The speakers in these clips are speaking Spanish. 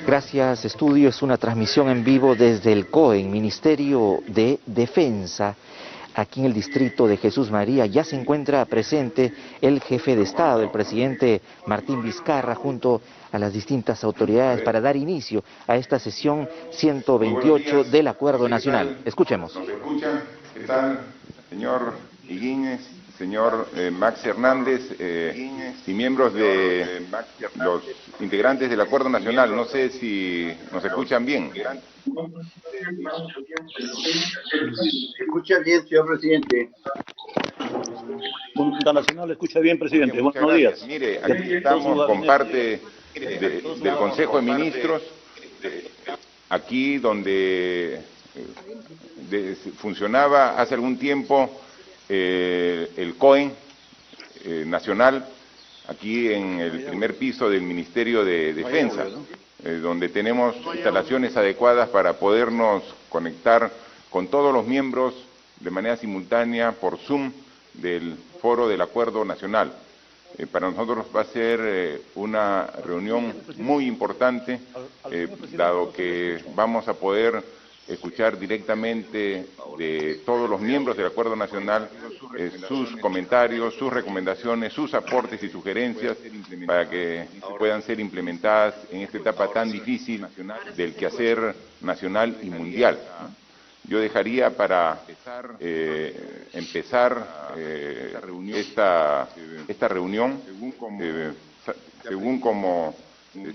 Gracias, Estudio. Es una transmisión en vivo desde el COEN, Ministerio de Defensa, aquí en el distrito de Jesús María. Ya se encuentra presente el jefe de Estado, el presidente Martín Vizcarra, junto a las distintas autoridades para dar inicio a esta sesión 128 del Acuerdo Nacional. Escuchemos. ¿Nos escuchan? ¿Qué tal, señor Higuines, señor Max Hernández y miembros de los integrantes del Acuerdo Nacional? No sé si nos escuchan bien. Se escucha bien, señor presidente. Junta Nacional escucha bien, presidente. Bien, Buenos días. Mire, aquí estamos con parte del Consejo de Ministros, aquí donde funcionaba hace algún tiempo el COEN nacional, aquí en el primer piso del Ministerio de Defensa, donde tenemos instalaciones adecuadas para podernos conectar con todos los miembros de manera simultánea por Zoom del Foro del Acuerdo Nacional. Para nosotros va a ser una reunión muy importante, dado que vamos a poder escuchar directamente de todos los miembros del Acuerdo Nacional sus comentarios, sus recomendaciones, sus aportes y sugerencias para que puedan ser implementadas en esta etapa tan difícil del quehacer nacional y mundial. Yo dejaría para empezar esta reunión, según como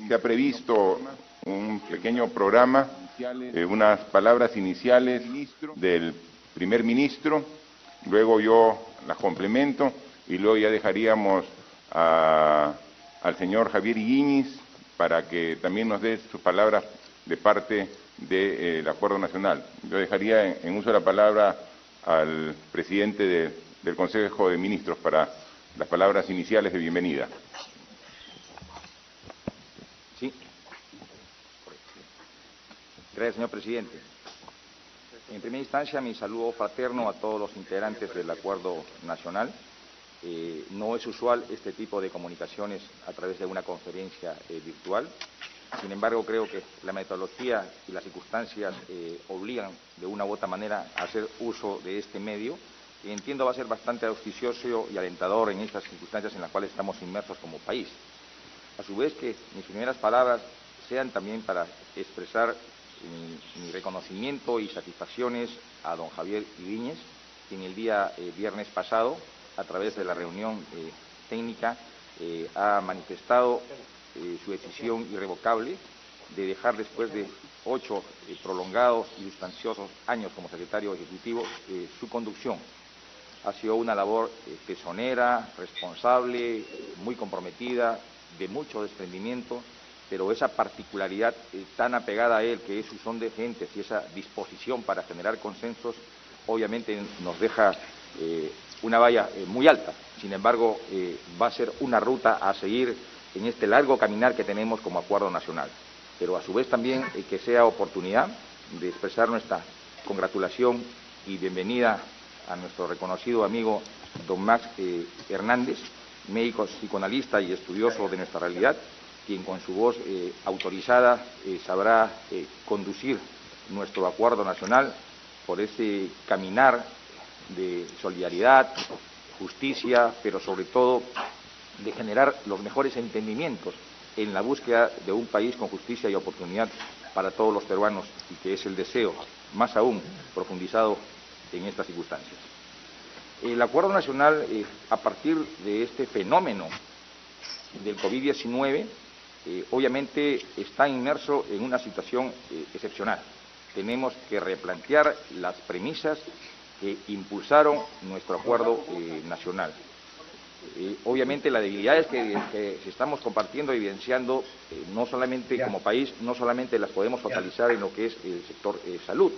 se ha previsto, un pequeño programa, unas palabras iniciales del primer ministro, luego yo las complemento y luego ya dejaríamos al señor Javier Higuines para que también nos dé sus palabras de parte del Acuerdo Nacional. Yo dejaría en uso de la palabra al presidente del Consejo de Ministros para las palabras iniciales de bienvenida. Sí. Gracias, señor presidente. En primera instancia, mi saludo fraterno a todos los integrantes del Acuerdo Nacional. No es usual este tipo de comunicaciones a través de una conferencia virtual. Sin embargo, creo que la metodología y las circunstancias obligan de una u otra manera a hacer uso de este medio, y entiendo va a ser bastante auspicioso y alentador en estas circunstancias en las cuales estamos inmersos como país. A su vez, que mis primeras palabras sean también para expresar mi reconocimiento y satisfacciones a don Javier Higuines, quien el día viernes pasado, a través de la reunión técnica, ha manifestado su decisión irrevocable de dejar, después de 8 prolongados y sustanciosos años como secretario ejecutivo, su conducción. Ha sido una labor tesonera, responsable, muy comprometida, de mucho desprendimiento, pero esa particularidad tan apegada a él, que es su son de gentes y esa disposición para generar consensos, obviamente nos deja una valla muy alta. Sin embargo, va a ser una ruta a seguir en este largo caminar que tenemos como Acuerdo Nacional, pero a su vez también que sea oportunidad de expresar nuestra congratulación y bienvenida a nuestro reconocido amigo don Max Hernández, médico psicoanalista y estudioso de nuestra realidad, quien con su voz autorizada sabrá conducir nuestro Acuerdo Nacional por ese caminar de solidaridad, justicia, pero sobre todo de generar los mejores entendimientos en la búsqueda de un país con justicia y oportunidad para todos los peruanos, y que es el deseo, más aún profundizado en estas circunstancias. El Acuerdo Nacional, a partir de este fenómeno del COVID-19, obviamente está inmerso en una situación excepcional. Tenemos que replantear las premisas que impulsaron nuestro Acuerdo Nacional. Obviamente las debilidades que estamos compartiendo y evidenciando, no solamente como país, no solamente las podemos focalizar en lo que es el sector salud,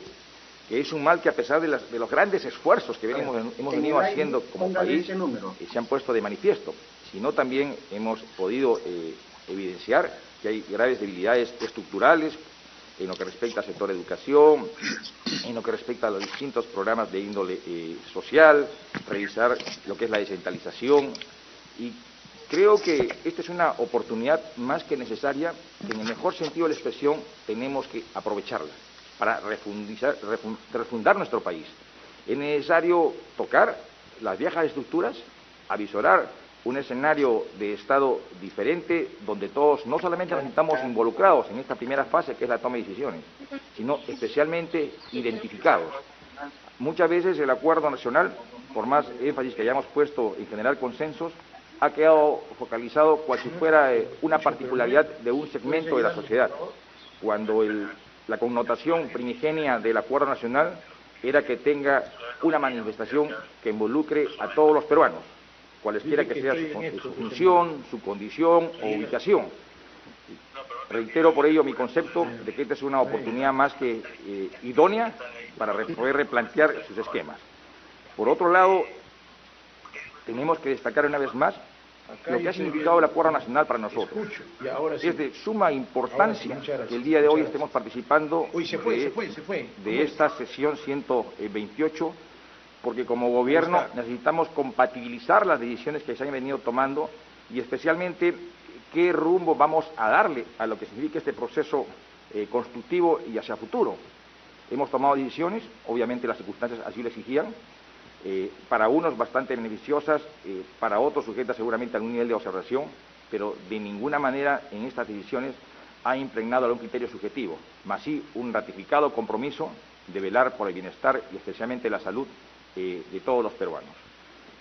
que es un mal que, a pesar de los grandes esfuerzos que hemos venido haciendo como país, se han puesto de manifiesto, sino también hemos podido evidenciar que hay graves debilidades estructurales en lo que respecta al sector educación, en lo que respecta a los distintos programas de índole social, revisar lo que es la descentralización, y Creo que esta es una oportunidad más que necesaria, que en el mejor sentido de la expresión tenemos que aprovecharla para refundar nuestro país. Es necesario tocar las viejas estructuras, avisorar un escenario de Estado diferente, donde todos no solamente nos sintamos involucrados en esta primera fase, que es la toma de decisiones, sino especialmente identificados. Muchas veces el acuerdo nacional, por más énfasis que hayamos puesto en generar consensos, ha quedado focalizado cual si fuera una particularidad de un segmento de la sociedad, cuando la connotación primigenia del acuerdo nacional era que tenga una manifestación que involucre a todos los peruanos, cualesquiera que sea su función, su condición o ubicación. Reitero por ello mi concepto de que esta es una oportunidad más que idónea para poder replantear sus esquemas. Por otro lado, tenemos que destacar una vez más lo que ha significado el Acuerdo Nacional para nosotros. Es de suma importancia que el día de hoy estemos participando de esta sesión 128, porque como gobierno necesitamos compatibilizar las decisiones que se han venido tomando y especialmente qué rumbo vamos a darle a lo que significa este proceso constructivo y hacia futuro. Hemos tomado decisiones, obviamente las circunstancias así lo exigían, para unos bastante beneficiosas, para otros sujetas seguramente a un nivel de observación, pero de ninguna manera en estas decisiones ha impregnado algún criterio subjetivo, más sí un ratificado compromiso de velar por el bienestar y especialmente la salud de todos los peruanos.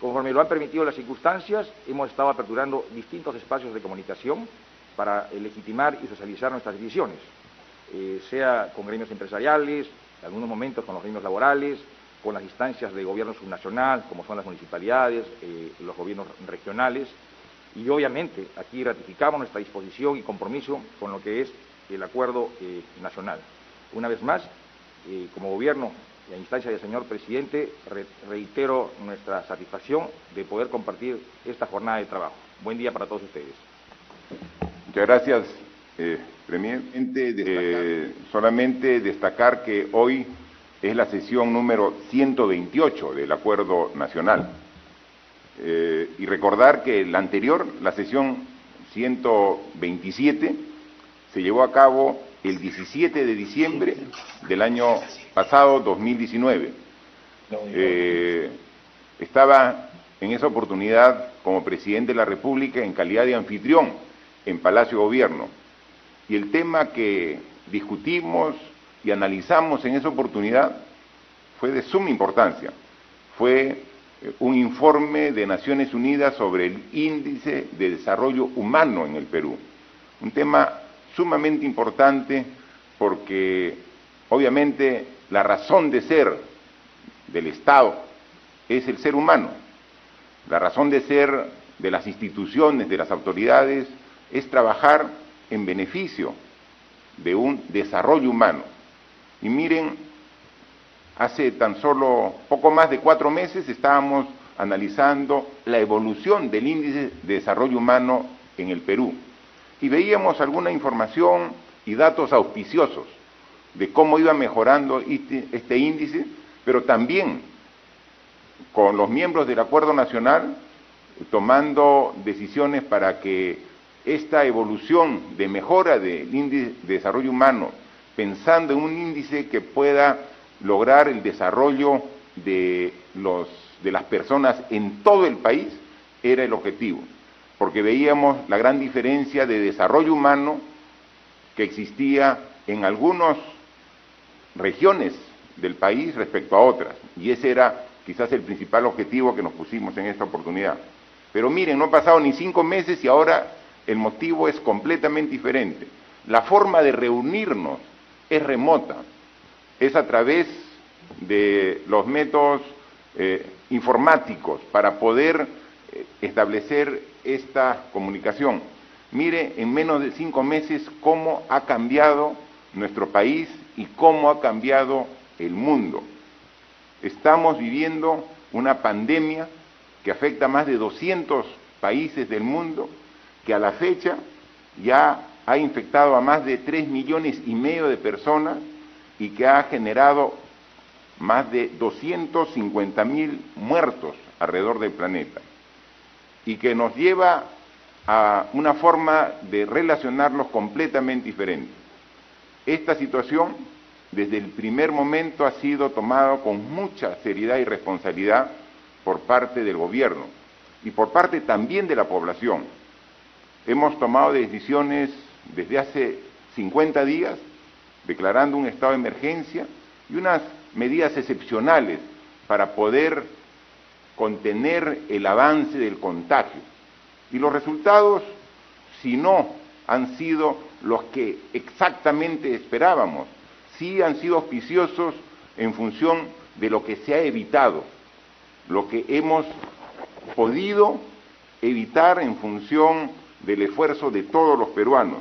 Conforme lo han permitido las circunstancias, hemos estado aperturando distintos espacios de comunicación para legitimar y socializar nuestras decisiones, sea con gremios empresariales, en algunos momentos con los gremios laborales, con las instancias de gobierno subnacional, como son las municipalidades, los gobiernos regionales, y obviamente aquí ratificamos nuestra disposición y compromiso con lo que es el acuerdo nacional. Una vez más, como gobierno y a instancia del señor presidente, reitero nuestra satisfacción de poder compartir esta jornada de trabajo. Buen día para todos ustedes. Muchas gracias, Premier. Solamente destacar que hoy es la sesión número 128 del Acuerdo Nacional. Y recordar que la anterior, la sesión 127, se llevó a cabo el 17 de diciembre del año pasado, 2019. Estaba en esa oportunidad como presidente de la República en calidad de anfitrión en Palacio de Gobierno. Y el tema que discutimos y analizamos en esa oportunidad fue de suma importancia. Fue un informe de Naciones Unidas sobre el índice de desarrollo humano en el Perú. Un tema sumamente importante porque obviamente la razón de ser del Estado es el ser humano. La razón de ser de las instituciones, de las autoridades, es trabajar en beneficio de un desarrollo humano. Y miren, hace tan solo poco más de 4 meses estábamos analizando la evolución del índice de desarrollo humano en el Perú y veíamos alguna información y datos auspiciosos de cómo iba mejorando este índice, pero también con los miembros del Acuerdo Nacional tomando decisiones para que esta evolución de mejora del índice de desarrollo humano, pensando en un índice que pueda lograr el desarrollo de las personas en todo el país, era el objetivo, porque veíamos la gran diferencia de desarrollo humano que existía en algunas regiones del país respecto a otras, y ese era quizás el principal objetivo que nos pusimos en esta oportunidad. Pero miren, no han pasado ni 5 meses y ahora el motivo es completamente diferente. La forma de reunirnos es remota, es a través de los métodos informáticos para poder establecer esta comunicación. Mire, en menos de 5 meses cómo ha cambiado nuestro país y cómo ha cambiado el mundo. Estamos viviendo una pandemia que afecta a más de 200 países del mundo, que a la fecha ya ha infectado a más de 3,5 millones de personas y que ha generado más de 250,000 muertos alrededor del planeta, y que nos lleva a una forma de relacionarnos completamente diferente. Esta situación, desde el primer momento, ha sido tomada con mucha seriedad y responsabilidad por parte del gobierno y por parte también de la población. Hemos tomado decisiones desde hace 50 días, declarando un estado de emergencia y unas medidas excepcionales para poder contener el avance del contagio. Y los resultados, si no han sido los que exactamente esperábamos, sí han sido auspiciosos en función de lo que se ha evitado, lo que hemos podido evitar en función del esfuerzo de todos los peruanos.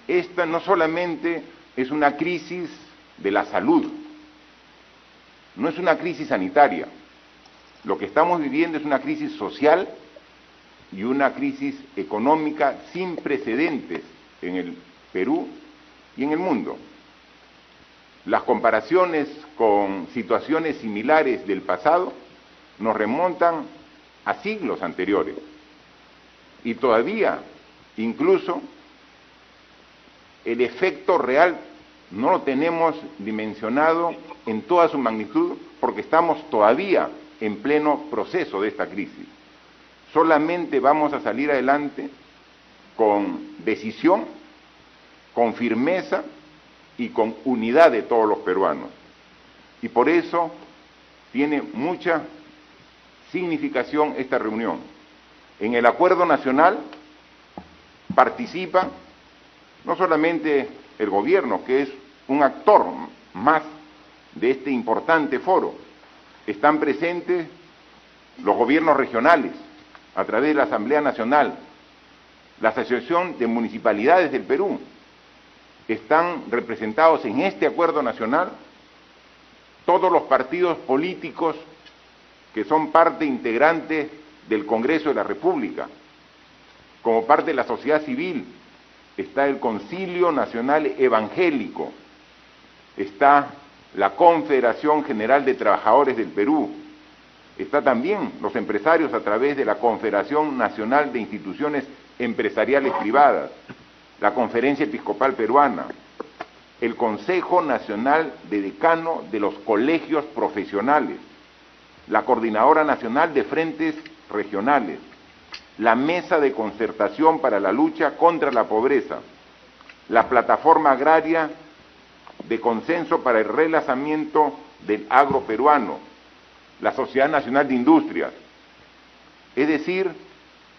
Esta no solamente es una crisis de la salud, no es una crisis sanitaria. Lo que estamos viviendo es una crisis social y una crisis económica sin precedentes en el Perú y en el mundo. Las comparaciones con situaciones similares del pasado nos remontan a siglos anteriores y todavía, incluso, el efecto real no lo tenemos dimensionado en toda su magnitud porque estamos todavía en pleno proceso de esta crisis. Solamente vamos a salir adelante con decisión, con firmeza y con unidad de todos los peruanos. Y por eso tiene mucha significación esta reunión. En el acuerdo nacional participa no solamente el gobierno, que es un actor más de este importante foro, están presentes los gobiernos regionales, a través de la Asamblea Nacional, la Asociación de Municipalidades del Perú, están representados en este acuerdo nacional todos los partidos políticos que son parte integrante del Congreso de la República. Como parte de la sociedad civil está el Concilio Nacional Evangélico, está la Confederación General de Trabajadores del Perú, está también los empresarios a través de la Confederación Nacional de Instituciones Empresariales Privadas, la Conferencia Episcopal Peruana, el Consejo Nacional de Decano de los Colegios Profesionales, la Coordinadora Nacional de Frentes Regionales, la Mesa de Concertación para la Lucha contra la Pobreza, la Plataforma Agraria de Consenso para el Relanzamiento del Agro Peruano, la Sociedad Nacional de Industrias. Es decir,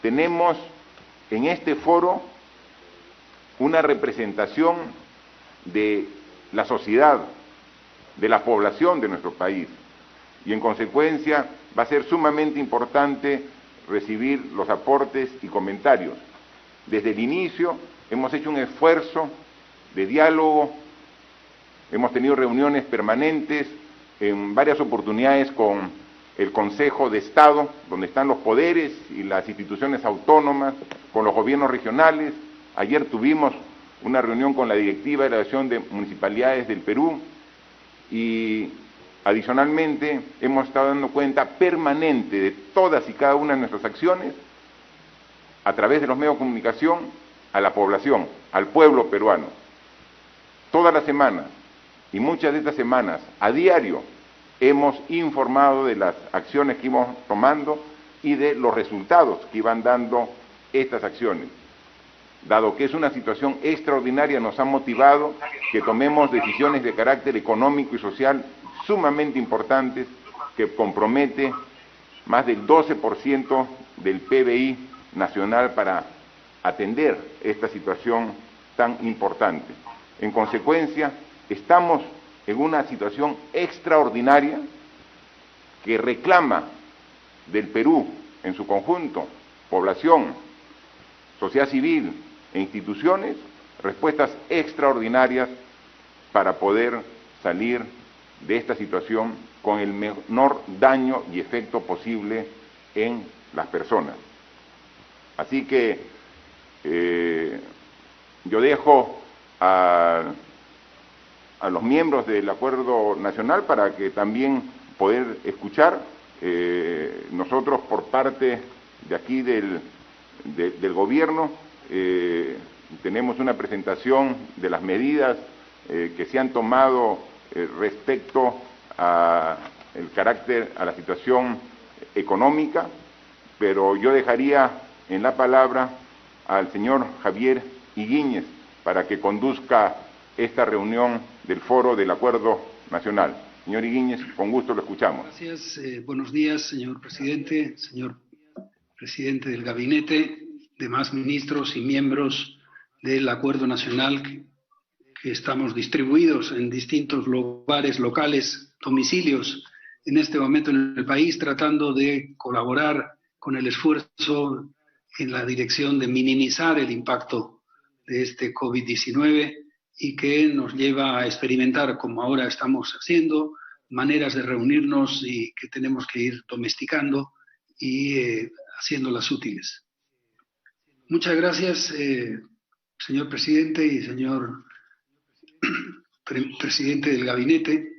tenemos en este foro una representación de la sociedad, de la población de nuestro país, y en consecuencia va a ser sumamente importante recibir los aportes y comentarios. Desde el inicio hemos hecho un esfuerzo de diálogo, hemos tenido reuniones permanentes en varias oportunidades con el Consejo de Estado, donde están los poderes y las instituciones autónomas, con los gobiernos regionales. Ayer tuvimos una reunión con la directiva de la Asociación de Municipalidades del Perú y adicionalmente hemos estado dando cuenta permanente de todas y cada una de nuestras acciones a través de los medios de comunicación a la población, al pueblo peruano. Todas las semanas y muchas de estas semanas, a diario, hemos informado de las acciones que íbamos tomando y de los resultados que iban dando estas acciones. Dado que es una situación extraordinaria, nos ha motivado que tomemos decisiones de carácter económico y social sumamente importantes que compromete más del 12% del PBI nacional para atender esta situación tan importante. En consecuencia, estamos en una situación extraordinaria que reclama del Perú en su conjunto, población, sociedad civil e instituciones, respuestas extraordinarias para poder salir de esta situación con el menor daño y efecto posible en las personas. Así que yo dejo a los miembros del Acuerdo Nacional para que también poder escuchar. Nosotros por parte de aquí del del gobierno. Tenemos una presentación de las medidas que se han tomado respecto a la situación económica, pero yo dejaría en la palabra al señor Javier Higuíñez para que conduzca esta reunión del Foro del Acuerdo Nacional. Señor Higuíñez, con gusto lo escuchamos. Gracias. Buenos días, señor presidente, señor presidente del gabinete, demás ministros y miembros del Acuerdo Nacional que estamos distribuidos en distintos lugares locales, domicilios, en este momento en el país, tratando de colaborar con el esfuerzo en la dirección de minimizar el impacto de este COVID-19 y que nos lleva a experimentar, como ahora estamos haciendo, maneras de reunirnos y que tenemos que ir domesticando y haciéndolas útiles. Muchas gracias, señor presidente y señor presidente del gabinete.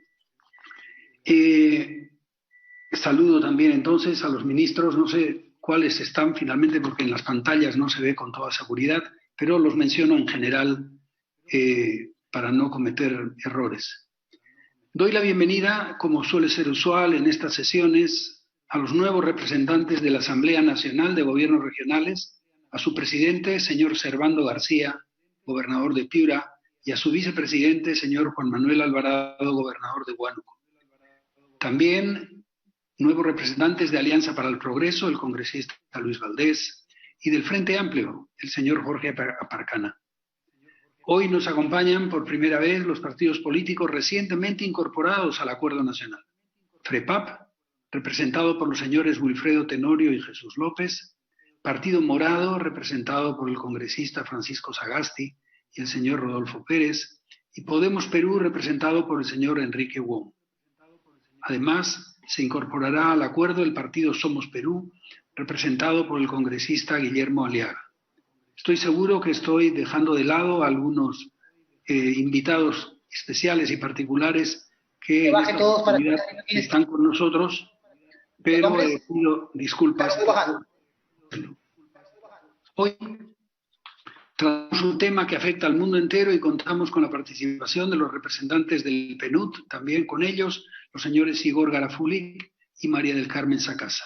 Saludo también entonces a los ministros, no sé cuáles están finalmente porque en las pantallas no se ve con toda seguridad, pero los menciono en general para no cometer errores. Doy la bienvenida, como suele ser usual en estas sesiones, a los nuevos representantes de la Asamblea Nacional de Gobiernos Regionales, a su presidente, señor Servando García, gobernador de Piura, y a su vicepresidente, señor Juan Manuel Alvarado, gobernador de Huánuco. También nuevos representantes de Alianza para el Progreso, el congresista Luis Valdés, y del Frente Amplio, el señor Jorge Aparcana. Hoy nos acompañan por primera vez los partidos políticos recientemente incorporados al Acuerdo Nacional. FREPAP, representado por los señores Wilfredo Tenorio y Jesús López, Partido Morado, representado por el congresista Francisco Sagasti y el señor Rodolfo Pérez, y Podemos Perú, representado por el señor Enrique Wong. Además, se incorporará al acuerdo el partido Somos Perú, representado por el congresista Guillermo Aliaga. Estoy seguro que estoy dejando de lado a algunos invitados especiales y particulares que en esta oportunidad están con nosotros, pero pido disculpas. Hoy tratamos un tema que afecta al mundo entero y contamos con la participación de los representantes del PNUD, también con ellos, los señores Igor Garafulik y María del Carmen Sacasa.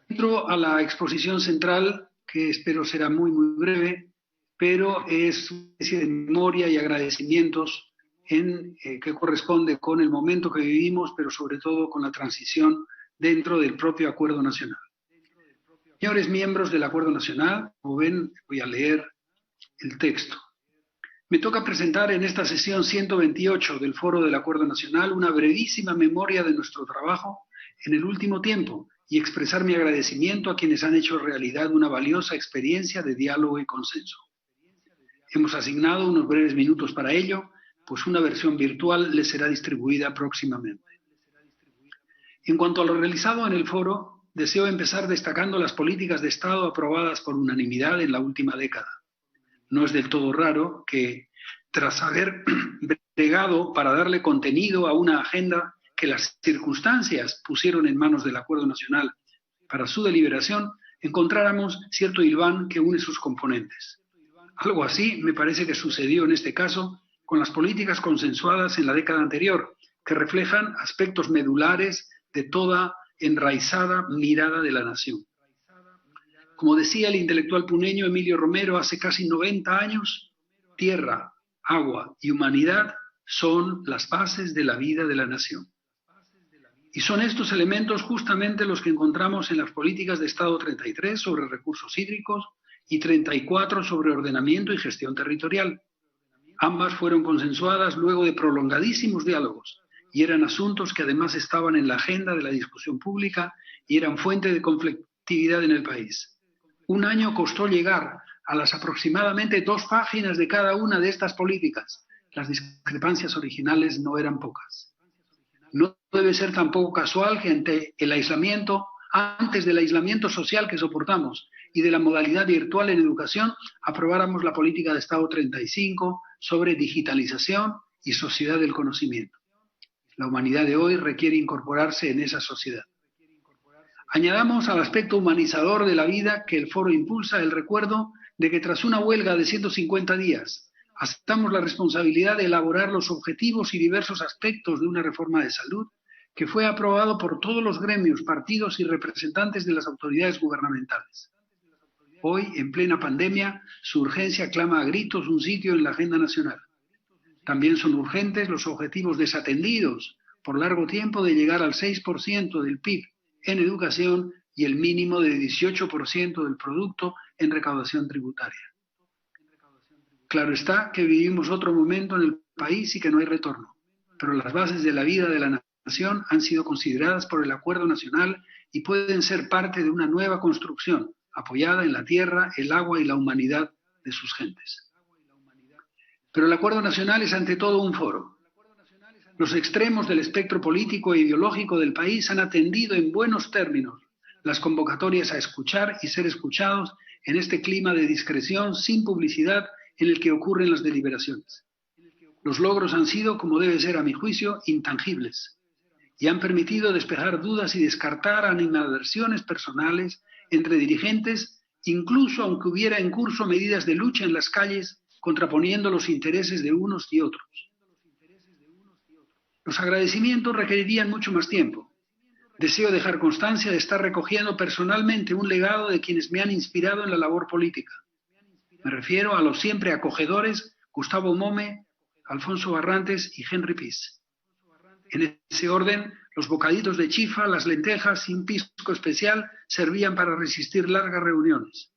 Entro a la exposición central, que espero será muy breve, pero es una especie de memoria y agradecimientos que corresponde con el momento que vivimos, pero sobre todo con la transición dentro del propio Acuerdo Nacional. Señores miembros del Acuerdo Nacional, como ven, voy a leer el texto. Me toca presentar en esta sesión 128 del Foro del Acuerdo Nacional una brevísima memoria de nuestro trabajo en el último tiempo y expresar mi agradecimiento a quienes han hecho realidad una valiosa experiencia de diálogo y consenso. Hemos asignado unos breves minutos para ello, pues una versión virtual les será distribuida próximamente. En cuanto a lo realizado en el foro, deseo empezar destacando las políticas de Estado aprobadas por unanimidad en la última década. No es del todo raro que, tras haber bregado para darle contenido a una agenda que las circunstancias pusieron en manos del Acuerdo Nacional para su deliberación, encontráramos cierto hilván que une sus componentes. Algo así me parece que sucedió en este caso con las políticas consensuadas en la década anterior, que reflejan aspectos medulares de toda enraizada mirada de la nación. Como decía el intelectual puneño Emilio Romero hace casi 90 años, tierra, agua y humanidad son las bases de la vida de la nación. Y son estos elementos justamente los que encontramos en las políticas de Estado 33 sobre recursos hídricos y 34 sobre ordenamiento y gestión territorial. Ambas fueron consensuadas luego de prolongadísimos diálogos y eran asuntos que además estaban en la agenda de la discusión pública y eran fuente de conflictividad en el país. Un año costó llegar a las aproximadamente 2 páginas de cada una de estas políticas. Las discrepancias originales no eran pocas. No debe ser tampoco casual que antes del aislamiento social que soportamos y de la modalidad virtual en educación, aprobáramos la política de Estado 35 sobre digitalización y sociedad del conocimiento. La humanidad de hoy requiere incorporarse en esa sociedad. Añadamos al aspecto humanizador de la vida que el foro impulsa el recuerdo de que tras una huelga de 150 días aceptamos la responsabilidad de elaborar los objetivos y diversos aspectos de una reforma de salud que fue aprobado por todos los gremios, partidos y representantes de las autoridades gubernamentales. Hoy, en plena pandemia, su urgencia clama a gritos un sitio en la agenda nacional. También son urgentes los objetivos desatendidos por largo tiempo de llegar al 6% del PIB en educación y el mínimo de 18% del producto en recaudación tributaria. Claro está que vivimos otro momento en el país y que no hay retorno, pero las bases de la vida de la nación han sido consideradas por el Acuerdo Nacional y pueden ser parte de una nueva construcción apoyada en la tierra, el agua y la humanidad de sus gentes. Pero el Acuerdo Nacional es ante todo un foro. Los extremos del espectro político e ideológico del país han atendido en buenos términos las convocatorias a escuchar y ser escuchados en este clima de discreción sin publicidad en el que ocurren las deliberaciones. Los logros han sido, como debe ser a mi juicio, intangibles y han permitido despejar dudas y descartar animadversiones personales entre dirigentes, incluso aunque hubiera en curso medidas de lucha en las calles contraponiendo los intereses de unos y otros. Los agradecimientos requerirían mucho más tiempo. Deseo dejar constancia de estar recogiendo personalmente un legado de quienes me han inspirado en la labor política. Me refiero a los siempre acogedores Gustavo Mome, Alfonso Barrantes y Henry Piz. En ese orden, los bocaditos de chifa, las lentejas y un pisco especial servían para resistir largas reuniones.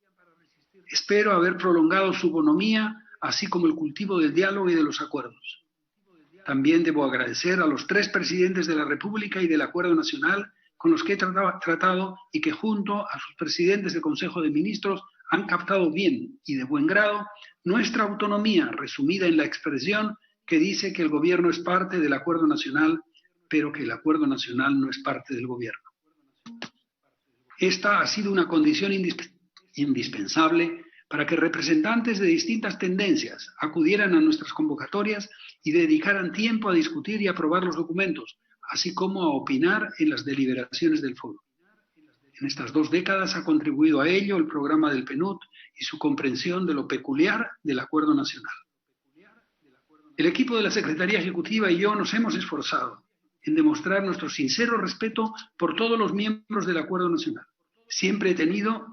Espero haber prolongado su bonomía, así como el cultivo del diálogo y de los acuerdos. También debo agradecer a los 3 presidentes de la República y del Acuerdo Nacional con los que he tratado y que junto a sus presidentes del Consejo de Ministros han captado bien y de buen grado nuestra autonomía, resumida en la expresión que dice que el gobierno es parte del Acuerdo Nacional, pero que el Acuerdo Nacional no es parte del gobierno. Esta ha sido una condición indispensable para que representantes de distintas tendencias acudieran a nuestras convocatorias y dedicaran tiempo a discutir y aprobar los documentos, así como a opinar en las deliberaciones del foro. En estas 2 décadas ha contribuido a ello el programa del PNUD y su comprensión de lo peculiar del Acuerdo Nacional. El equipo de la Secretaría Ejecutiva y yo nos hemos esforzado en demostrar nuestro sincero respeto por todos los miembros del Acuerdo Nacional. Siempre he tenido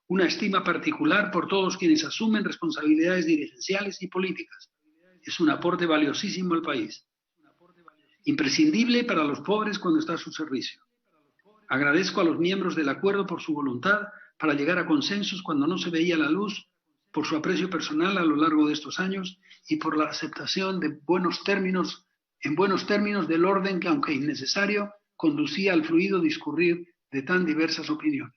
una estima particular por todos quienes asumen responsabilidades dirigenciales y políticas. Es un aporte valiosísimo al país, imprescindible para los pobres cuando está a su servicio. Agradezco a los miembros del acuerdo por su voluntad para llegar a consensos cuando no se veía la luz, por su aprecio personal a lo largo de estos años y por la aceptación en buenos términos del orden que, aunque innecesario, conducía al fluido discurrir de tan diversas opiniones.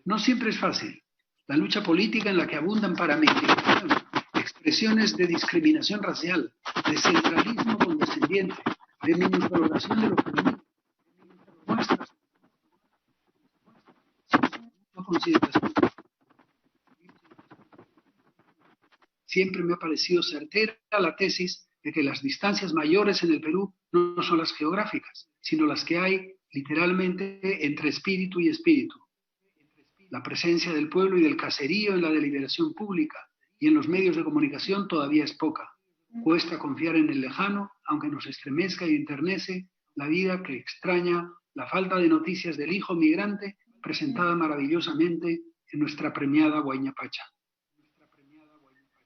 No siempre es fácil. La lucha política en la que abundan para mi indignación expresiones de discriminación racial, de centralismo condescendiente, de minusvaloración de lo femenino, muestras consideración. Siempre me ha parecido certera la tesis de que las distancias mayores en el Perú no son las geográficas, sino las que hay literalmente entre espíritu y espíritu. La presencia del pueblo y del caserío en la deliberación pública y en los medios de comunicación todavía es poca. Cuesta confiar en el lejano, aunque nos estremezca y enternece la vida que extraña la falta de noticias del hijo migrante presentada maravillosamente en nuestra premiada Huayna Pacha.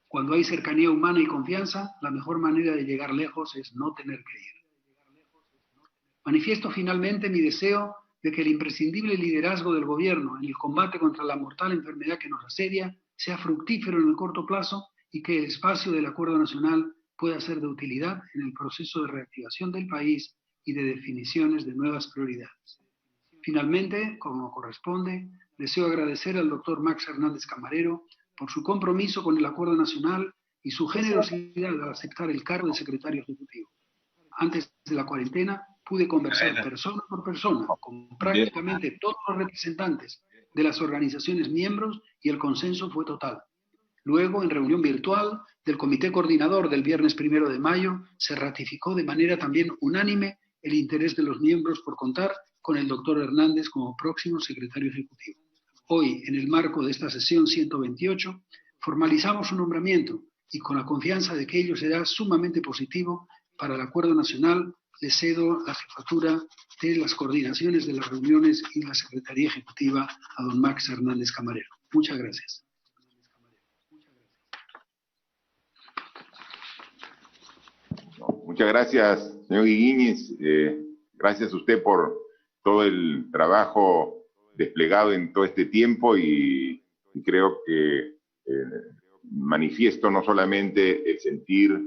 Cuando hay cercanía humana y confianza, la mejor manera de llegar lejos es no tener que ir. Manifiesto finalmente mi deseo de que el imprescindible liderazgo del gobierno en el combate contra la mortal enfermedad que nos asedia sea fructífero en el corto plazo y que el espacio del Acuerdo Nacional pueda ser de utilidad en el proceso de reactivación del país y de definiciones de nuevas prioridades. Finalmente, como corresponde, deseo agradecer al doctor Max Hernández Camarero por su compromiso con el Acuerdo Nacional y su generosidad al aceptar el cargo de secretario ejecutivo. Antes de la cuarentena, pude conversar persona por persona con prácticamente todos los representantes de las organizaciones miembros y el consenso fue total. Luego, en reunión virtual del Comité Coordinador del viernes 1 de mayo, se ratificó de manera también unánime el interés de los miembros por contar con con el doctor Hernández como próximo secretario ejecutivo. Hoy, en el marco de esta sesión 128, formalizamos su nombramiento y con la confianza de que ello será sumamente positivo para el Acuerdo Nacional, le cedo la jefatura de las coordinaciones de las reuniones y la Secretaría Ejecutiva a don Max Hernández Camarero. Muchas gracias. Muchas gracias, señor Guiguíñez. Gracias a usted por todo el trabajo desplegado en todo este tiempo y creo que manifiesto no solamente el sentir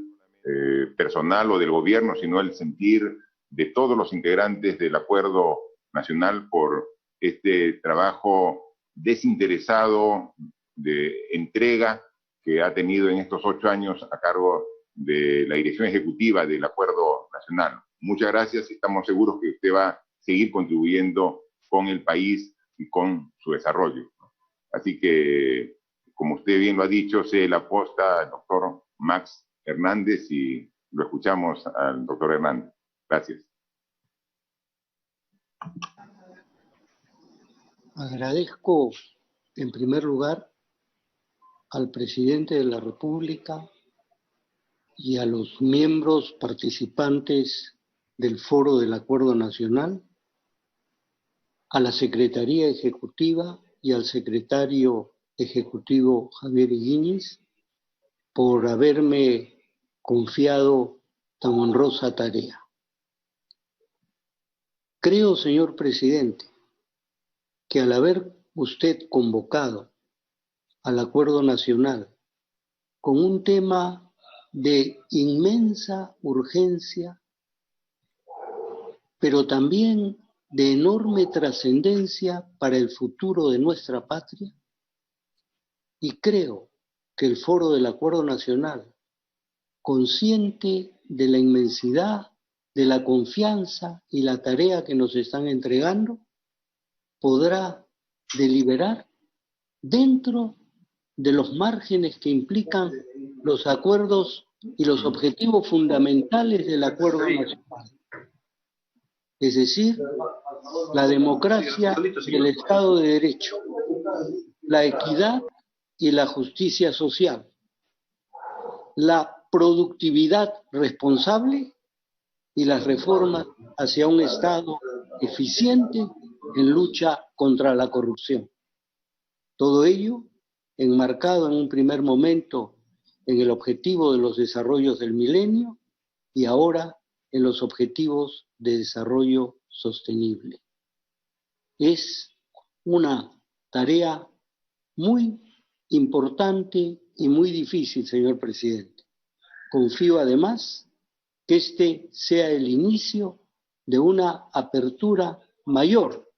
personal o del gobierno, sino el sentir de todos los integrantes del Acuerdo Nacional por este trabajo desinteresado de entrega que ha tenido en estos 8 años a cargo de la dirección ejecutiva del Acuerdo Nacional. Muchas gracias y estamos seguros que usted va a seguir contribuyendo con el país y con su desarrollo. Así que, como usted bien lo ha dicho, se le aposta al doctor Max Hernández y lo escuchamos al doctor Hernández. Gracias. Agradezco, en primer lugar, al presidente de la República y a los miembros participantes del Foro del Acuerdo Nacional, a la Secretaría Ejecutiva y al Secretario Ejecutivo Javier Guiguíñez por haberme confiado tan honrosa tarea. Creo, señor presidente, que al haber usted convocado al Acuerdo Nacional con un tema de inmensa urgencia, pero también de enorme trascendencia para el futuro de nuestra patria, y creo que el Foro del Acuerdo Nacional, consciente de la inmensidad, de la confianza y la tarea que nos están entregando, podrá deliberar dentro de los márgenes que implican los acuerdos y los objetivos fundamentales del Acuerdo Nacional. Es decir, la democracia y el Estado de Derecho, la equidad y la justicia social, la productividad responsable y las reformas hacia un Estado eficiente en lucha contra la corrupción. Todo ello enmarcado en un primer momento en el objetivo de los desarrollos del milenio y ahora en los objetivos de desarrollo sostenible. Es una tarea muy importante y muy difícil, señor presidente. Confío además que este sea el inicio de una apertura mayor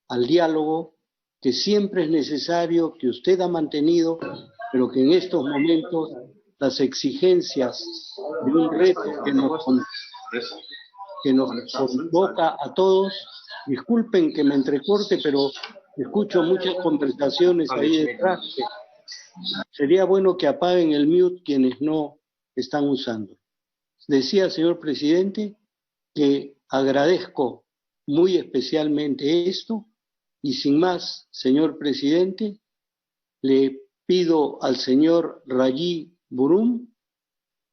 al diálogo que siempre es necesario, que usted ha mantenido, pero que en estos momentos las exigencias de un reto que nos convoca a todos. Disculpen que me entrecorte, pero escucho muchas conversaciones ahí detrás. Sería bueno que apaguen el mute quienes no están usando. Decía, señor presidente, que agradezco muy especialmente esto y sin más, señor presidente, le pido al señor Rayi Burum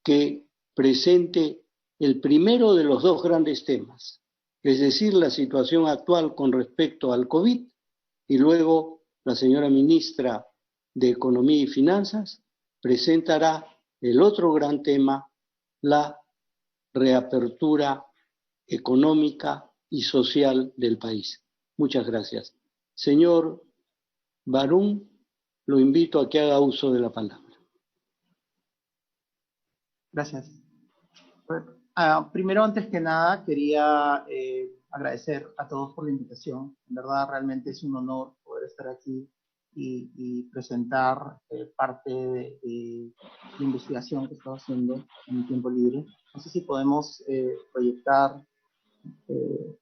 que presente el primero de los dos grandes temas, es decir, la situación actual con respecto al COVID, y luego la señora ministra de Economía y Finanzas presentará el otro gran tema, la reapertura económica y social del país. Muchas gracias. Señor Barún, lo invito a que haga uso de la palabra. Gracias. Primero, antes que nada, quería agradecer a todos por la invitación. En verdad, realmente es un honor poder estar aquí y presentar parte de la investigación que estaba haciendo en mi tiempo libre. No sé si podemos proyectar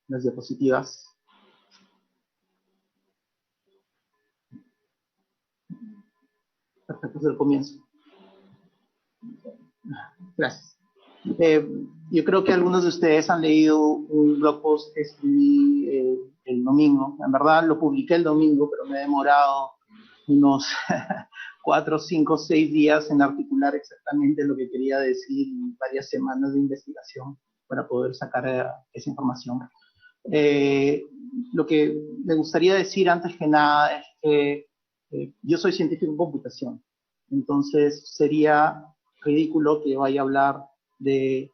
las diapositivas. Perfecto, desde el comienzo. Gracias. Yo creo que algunos de ustedes han leído un blog post que escribí el domingo. En verdad lo publiqué el domingo, pero me he demorado unos 4, 5, 6 días en articular exactamente lo que quería decir y varias semanas de investigación para poder sacar esa información. Lo que me gustaría decir antes que nada es que yo soy científico en computación, entonces sería ridículo que vaya a hablar de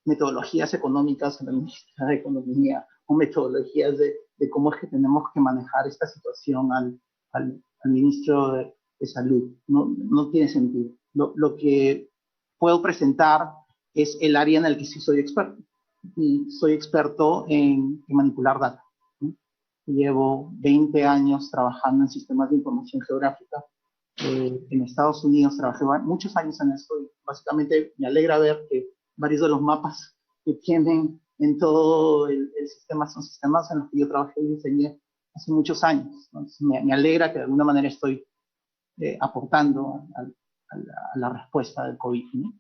metodologías económicas en la Ministerio de Economía o metodologías de cómo es que tenemos que manejar esta situación al ministro de Salud. No tiene sentido. Lo que puedo presentar es el área en el que sí soy experto. Y soy experto en manipular data, ¿no? Llevo 20 años trabajando en sistemas de información geográfica. En Estados Unidos trabajé muchos años en esto y básicamente me alegra ver que varios de los mapas que tienen en todo el sistema son sistemas en los que yo trabajé y diseñé hace muchos años. Entonces me alegra que de alguna manera estoy aportando a la respuesta del COVID, ¿no?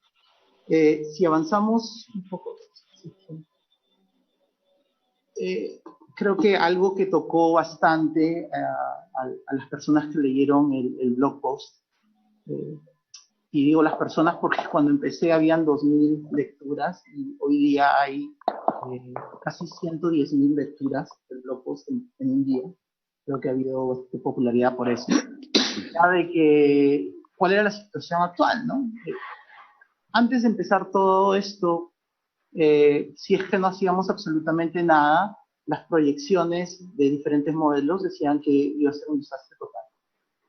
Si avanzamos un poco, creo que algo que tocó bastante a las personas que leyeron el blog post, y digo las personas porque cuando empecé habían 2.000 lecturas y hoy día hay casi 110.000 lecturas del blog post en un día. Creo que ha habido bastante popularidad por eso. Ya de que, ¿cuál era la situación actual, no? Antes de empezar todo esto, si es que no hacíamos absolutamente nada, las proyecciones de diferentes modelos decían que iba a ser un desastre total,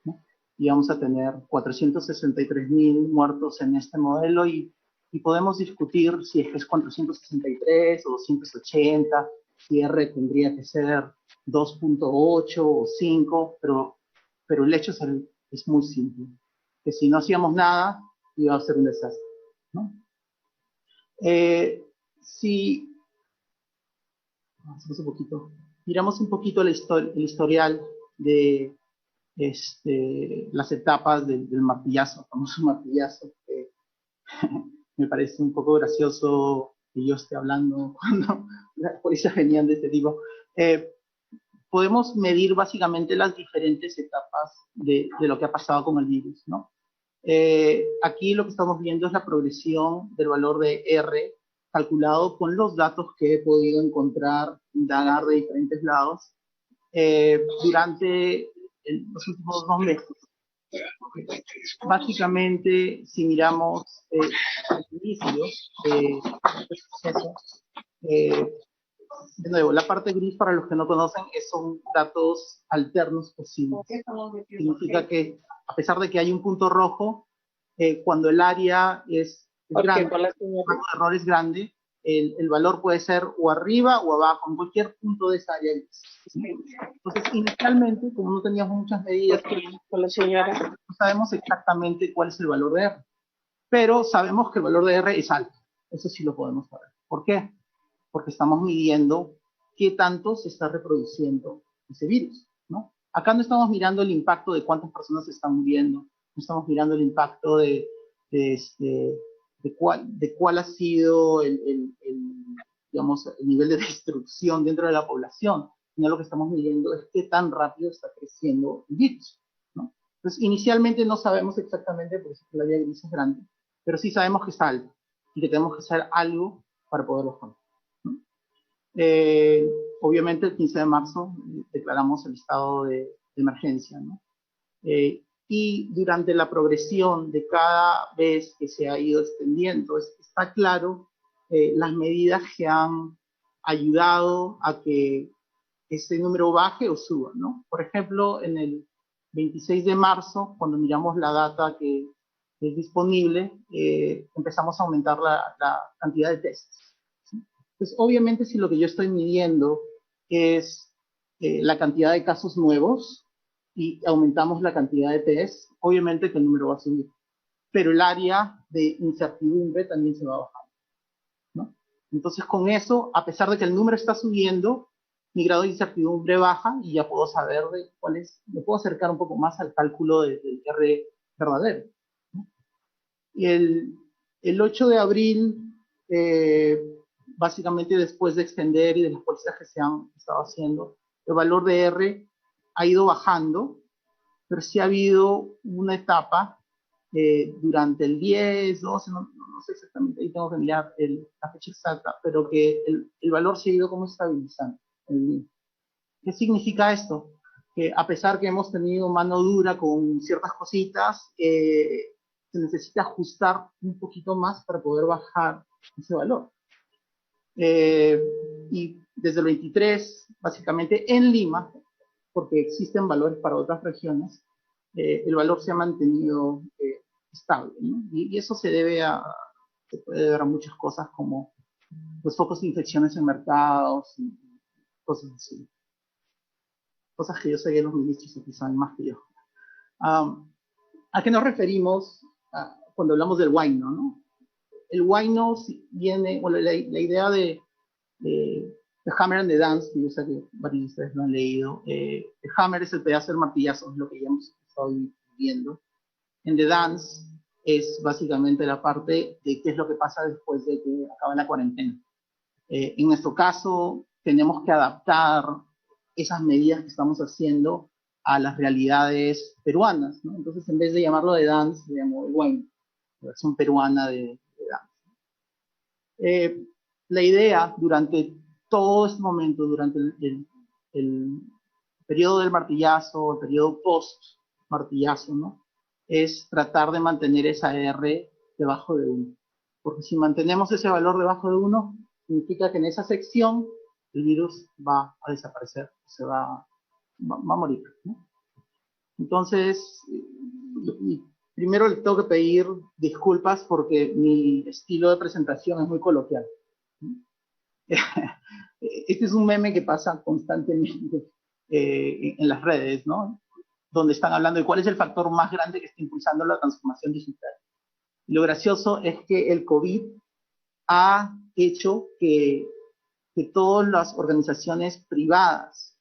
¿no? Íbamos a tener 463.000 muertos en este modelo y podemos discutir si es que es 463 o 280, si R tendría que ser 2.8 o 5, pero el hecho es muy simple, que si no hacíamos nada, iba a ser un desastre, ¿no? Si un poquito, miramos un poquito el historial de las etapas del martillazo, el famoso martillazo, que me parece un poco gracioso que yo esté hablando cuando las policías venían de este tipo. Podemos medir básicamente las diferentes etapas de lo que ha pasado con el virus, ¿no? Aquí lo que estamos viendo es la progresión del valor de R calculado con los datos que he podido encontrar, indagar de diferentes lados durante los últimos 2 meses. Básicamente, si miramos el inicio de este proceso, de nuevo, la parte gris, para los que no conocen, son datos alternos posibles. Significa que, a pesar de que hay un punto rojo, cuando el área es grande, el rango de error es grande, el valor puede ser o arriba o abajo, en cualquier punto de esa área gris. Entonces, inicialmente, como no teníamos muchas medidas, no sabemos exactamente cuál es el valor de R. Pero sabemos que el valor de R es alto. Eso sí lo podemos saber. ¿Por qué? Porque estamos midiendo qué tanto se está reproduciendo ese virus, ¿no? Acá no estamos mirando el impacto de cuántas personas se están muriendo, no estamos mirando el impacto de cuál ha sido digamos, el nivel de destrucción dentro de la población, sino lo que estamos midiendo es qué tan rápido está creciendo el virus, ¿no? Entonces, inicialmente no sabemos exactamente, por eso la área gris es grande, pero sí sabemos que está alto y que tenemos que hacer algo para poder bajarlo. Obviamente el 15 de marzo declaramos el estado de emergencia, ¿no? Y durante la progresión de cada vez que se ha ido extendiendo, está claro las medidas que han ayudado a que ese número baje o suba, ¿no? Por ejemplo, en el 26 de marzo, cuando miramos la data que es disponible, empezamos a aumentar la cantidad de tests. Pues obviamente si lo que yo estoy midiendo es la cantidad de casos nuevos y aumentamos la cantidad de test, obviamente que el número va a subir. Pero el área de incertidumbre también se va a bajar, ¿no? Entonces con eso, a pesar de que el número está subiendo, mi grado de incertidumbre baja y ya puedo saber de cuál es, me puedo acercar un poco más al cálculo del R verdadero, ¿no? Y El 8 de abril, básicamente después de extender y de las políticas que se han estado haciendo, el valor de R ha ido bajando, pero sí ha habido una etapa durante el 10, 12, no sé exactamente, ahí tengo que mirar la fecha exacta, pero que el valor se ha ido como estabilizando. ¿Qué significa esto? Que a pesar que hemos tenido mano dura con ciertas cositas, se necesita ajustar un poquito más para poder bajar ese valor. Y desde el 23, básicamente en Lima, porque existen valores para otras regiones, el valor se ha mantenido estable, ¿no? Y eso se puede deber a muchas cosas como los focos de infecciones en mercados y cosas así. Cosas que yo sé que los ministros aquí saben más que yo. ¿A qué nos referimos cuando hablamos del huayno, no? El huayno viene, bueno, la idea de Hammer and the Dance, que yo sé que varios de ustedes lo han leído. El Hammer es el pedazo del martillazo, es lo que ya hemos estado viendo. En The Dance es básicamente la parte de qué es lo que pasa después de que acaba la cuarentena. En nuestro caso, tenemos que adaptar esas medidas que estamos haciendo a las realidades peruanas, ¿no? Entonces, en vez de llamarlo de dance, le llamo el wine, la versión peruana de dance. La idea durante todo este momento, durante el periodo del martillazo, el periodo post-martillazo, ¿no? Es tratar de mantener esa R debajo de 1. Porque si mantenemos ese valor debajo de 1, significa que en esa sección el virus va a desaparecer, va a morir, ¿no? Entonces, primero le tengo que pedir disculpas porque mi estilo de presentación es muy coloquial. Este es un meme que pasa constantemente en las redes, ¿no? Donde están hablando de cuál es el factor más grande que está impulsando la transformación digital. Y lo gracioso es que el COVID ha hecho que todas las organizaciones privadas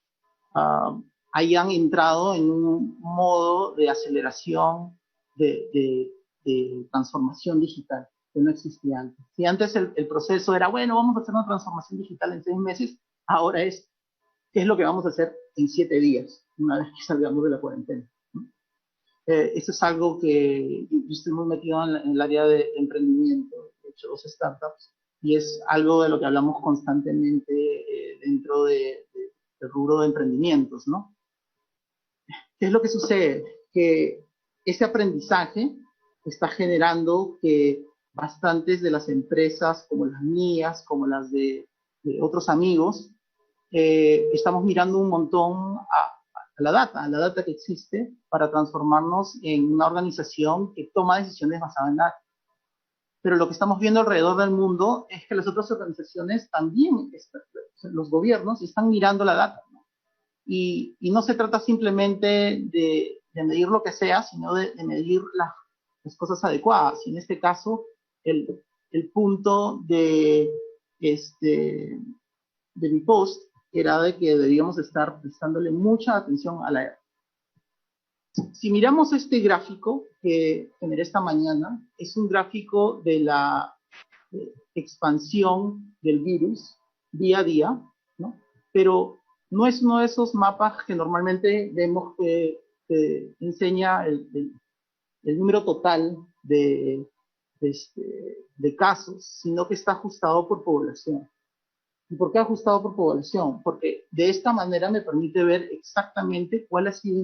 hayan entrado en un modo de aceleración de transformación digital que no existía antes. Si antes el proceso era, bueno, vamos a hacer una transformación digital en 6 meses, ahora es, ¿qué es lo que vamos a hacer en 7 días, una vez que salgamos de la cuarentena? Esto es algo que yo estoy muy metido en el área de emprendimiento, he hecho 2 startups, y es algo de lo que hablamos constantemente dentro del rubro de emprendimientos, ¿no? ¿Qué es lo que sucede? Que ese aprendizaje está generando que bastantes de las empresas, como las mías, como las de otros amigos, estamos mirando un montón a la data que existe para transformarnos en una organización que toma decisiones basadas en data. Pero lo que estamos viendo alrededor del mundo es que las otras organizaciones también, los gobiernos, están mirando la data, ¿no? Y no se trata simplemente de medir lo que sea, sino de medir las cosas adecuadas. Y en este caso, el punto de mi post era de que deberíamos estar prestándole mucha atención a la R. Si miramos este gráfico que generé esta mañana, es un gráfico de la expansión del virus día a día, ¿no? Pero no es uno de esos mapas que normalmente vemos que enseña el número total de casos, sino que está ajustado por población. ¿Y por qué ajustado por población? Porque de esta manera me permite ver exactamente cuál ha sido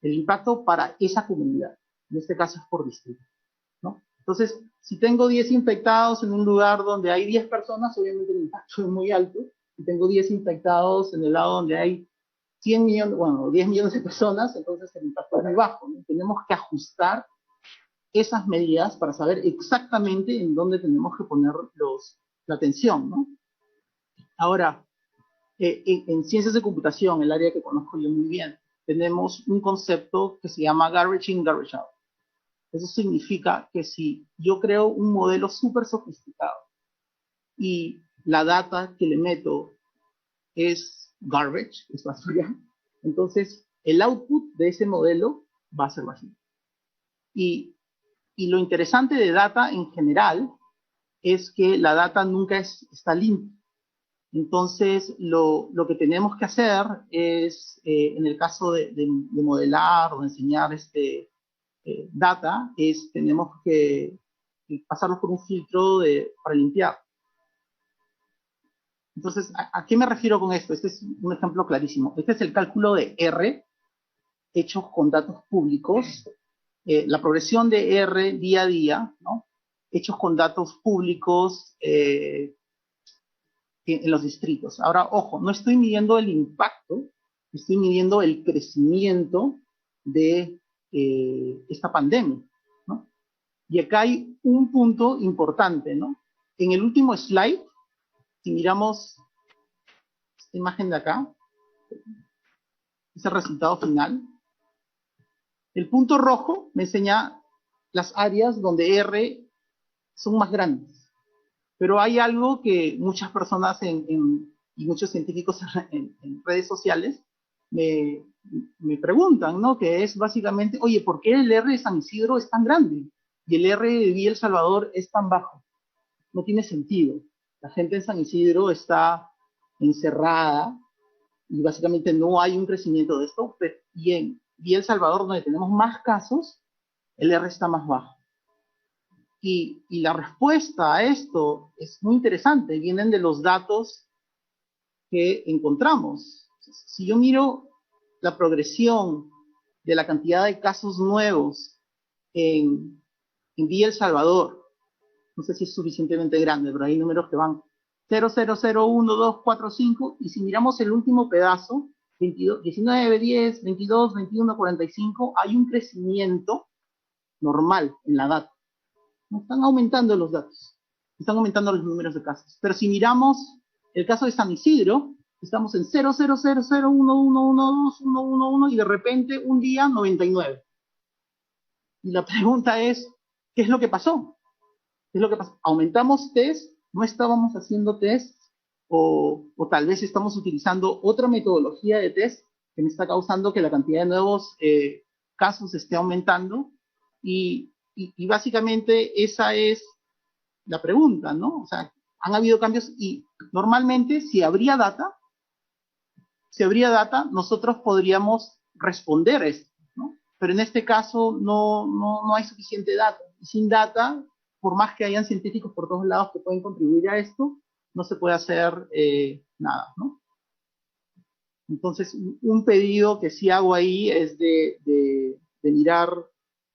el impacto para esa comunidad. En este caso es por distrito, ¿no? Entonces, si tengo 10 infectados en un lugar donde hay 10 personas, obviamente el impacto es muy alto. Si tengo 10 infectados en el lado donde hay 100 millones, bueno, 10 millones de personas, entonces el impacto es muy bajo, ¿no? Tenemos que ajustar esas medidas para saber exactamente en dónde tenemos que poner la atención, ¿no? Ahora, en ciencias de computación, el área que conozco yo muy bien, tenemos un concepto que se llama garbage in, garbage out. Eso significa que si yo creo un modelo súper sofisticado y la data que le meto es garbage, es basura, entonces el output de ese modelo va a ser vacío. Y Y lo interesante de data en general es que la data nunca está limpia. Entonces, lo que tenemos que hacer es, en el caso de modelar o de enseñar data, tenemos que pasarlo por un filtro para limpiar. Entonces, ¿a qué me refiero con esto? Este es un ejemplo clarísimo. Este es el cálculo de R hechos con datos públicos, la progresión de R día a día, ¿no? Hechos con datos públicos en los distritos. Ahora, ojo, no estoy midiendo el impacto, estoy midiendo el crecimiento de esta pandemia, ¿no? Y acá hay un punto importante, ¿no? En el último slide, si miramos esta imagen de acá, es el resultado final. El punto rojo me enseña las áreas donde R son más grandes. Pero hay algo que muchas personas y muchos científicos en redes sociales me preguntan, ¿no? Que es básicamente, oye, ¿por qué el R de San Isidro es tan grande y el R de Villa El Salvador es tan bajo? No tiene sentido. La gente en San Isidro está encerrada y básicamente no hay un crecimiento de esto, y en Villa El Salvador, donde tenemos más casos, el R está más bajo. Y la respuesta a esto es muy interesante, vienen de los datos que encontramos. Si yo miro la progresión de la cantidad de casos nuevos en Villa El Salvador, no sé si es suficientemente grande, pero hay números que van 0, 0, 0, 1, 2, 4, 5, y si miramos el último pedazo, 22, 19, 10, 22, 21, 45, hay un crecimiento normal en la data. No están aumentando los datos, están aumentando los números de casos. Pero si miramos el caso de San Isidro, estamos en 0, 0, 0, 0, 1, 1, 1, 2, 1, 1, 1, y de repente un día 99. Y la pregunta es, ¿qué es lo que pasó? ¿Qué es lo que pasó? ¿Aumentamos test? ¿No estábamos haciendo test? O tal vez estamos utilizando otra metodología de test que me está causando que la cantidad de nuevos casos esté aumentando. Y básicamente esa es la pregunta, ¿no? O sea, han habido cambios y normalmente si habría data, nosotros podríamos responder esto, ¿no? Pero en este caso no hay suficiente data. Y sin data, por más que hayan científicos por todos lados que pueden contribuir a esto, no se puede hacer nada, ¿no? Entonces, un pedido que sí hago ahí es de mirar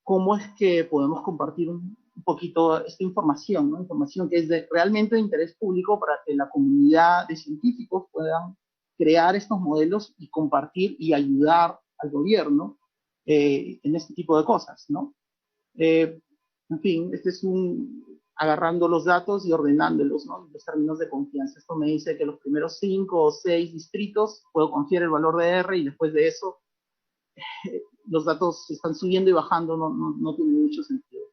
cómo es que podemos compartir un poquito esta información, ¿no? Información que es realmente de interés público para que la comunidad de científicos puedan crear estos modelos y compartir y ayudar al gobierno en este tipo de cosas, ¿no? En fin, este es agarrando los datos y ordenándolos, ¿no? Los términos de confianza. Esto me dice que los primeros 5 o 6 distritos puedo confiar el valor de R y después de eso los datos están subiendo y bajando, no tiene mucho sentido.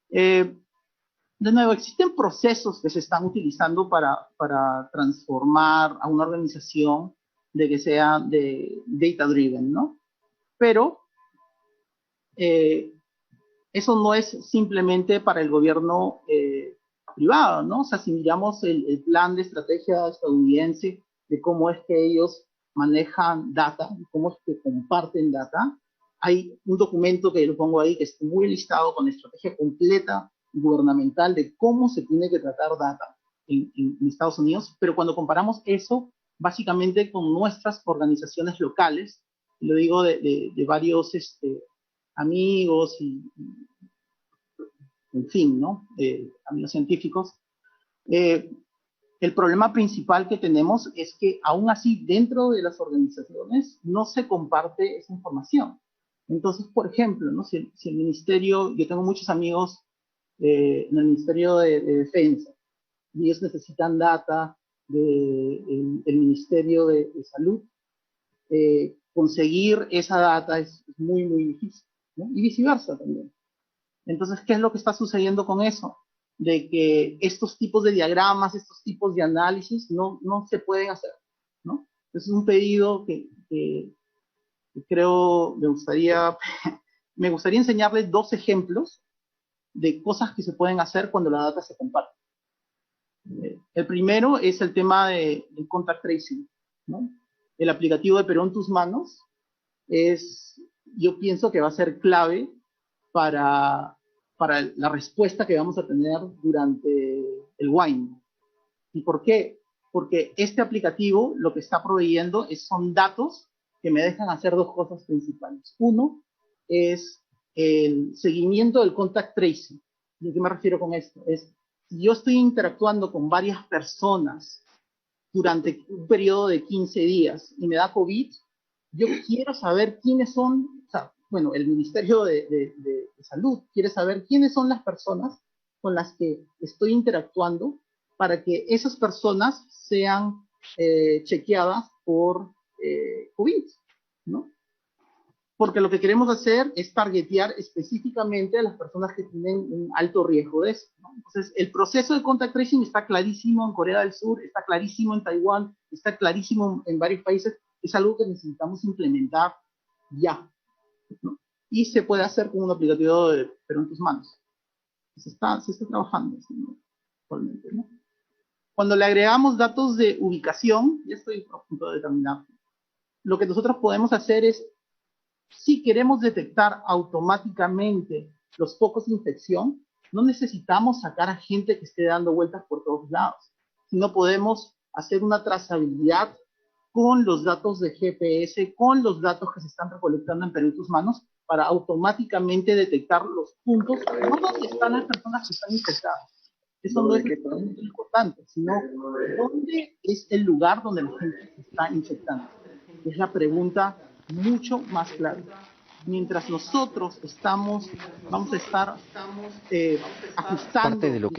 De nuevo, existen procesos que se están utilizando para transformar a una organización de que sea de data-driven, ¿no? Pero eso no es simplemente para el gobierno privado, ¿no? O sea, si miramos el plan de estrategia estadounidense de cómo es que ellos manejan data, cómo es que comparten data, hay un documento que lo pongo ahí que está muy listado con la estrategia completa gubernamental de cómo se tiene que tratar data en Estados Unidos, pero cuando comparamos eso básicamente con nuestras organizaciones locales, lo digo de varios amigos en fin, ¿no? Amigos científicos. El problema principal que tenemos es que aún así dentro de las organizaciones no se comparte esa información. Entonces, por ejemplo, ¿no? Si el ministerio, yo tengo muchos amigos en el Ministerio de Defensa, y ellos necesitan data del Ministerio de Salud, conseguir esa data es muy, muy difícil, ¿no? Y viceversa también. Entonces, ¿qué es lo que está sucediendo con eso? De que estos tipos de diagramas, estos tipos de análisis no se pueden hacer, ¿no? Es un pedido que creo me gustaría me gustaría enseñarles 2 ejemplos de cosas que se pueden hacer cuando la data se comparte. El primero es el tema del contact tracing, ¿no? El aplicativo de Perú en tus manos yo pienso que va a ser clave para la respuesta que vamos a tener durante el WINE. ¿Y por qué? Porque este aplicativo lo que está proveyendo son datos que me dejan hacer 2 cosas principales. Uno es el seguimiento del contact tracing. ¿Y a qué me refiero con esto? Si yo estoy interactuando con varias personas durante un periodo de 15 días y me da COVID, yo quiero saber quiénes son, o sea, bueno, el Ministerio de Salud quiere saber quiénes son las personas con las que estoy interactuando para que esas personas sean chequeadas por COVID, ¿no? Porque lo que queremos hacer es targetear específicamente a las personas que tienen un alto riesgo de eso, ¿no? Entonces, el proceso de contact tracing está clarísimo en Corea del Sur, está clarísimo en Taiwán, está clarísimo en varios países. Es algo que necesitamos implementar ya, ¿no? Y se puede hacer con un aplicativo de Perú en tus manos. Se está trabajando, ¿no? Actualmente, ¿no? Cuando le agregamos datos de ubicación, ya estoy a punto de terminar, lo que nosotros podemos hacer es, si queremos detectar automáticamente los focos de infección, no necesitamos sacar a gente que esté dando vueltas por todos lados, sino podemos hacer una trazabilidad con los datos de GPS, con los datos que se están recolectando en Perú en tus manos, para automáticamente detectar los puntos, no donde están las personas que están infectadas. Eso no es lo importante, sino dónde es el lugar donde la gente se está infectando. Es la pregunta mucho más clave. Mientras nosotros vamos a estar ajustando Parte de lo que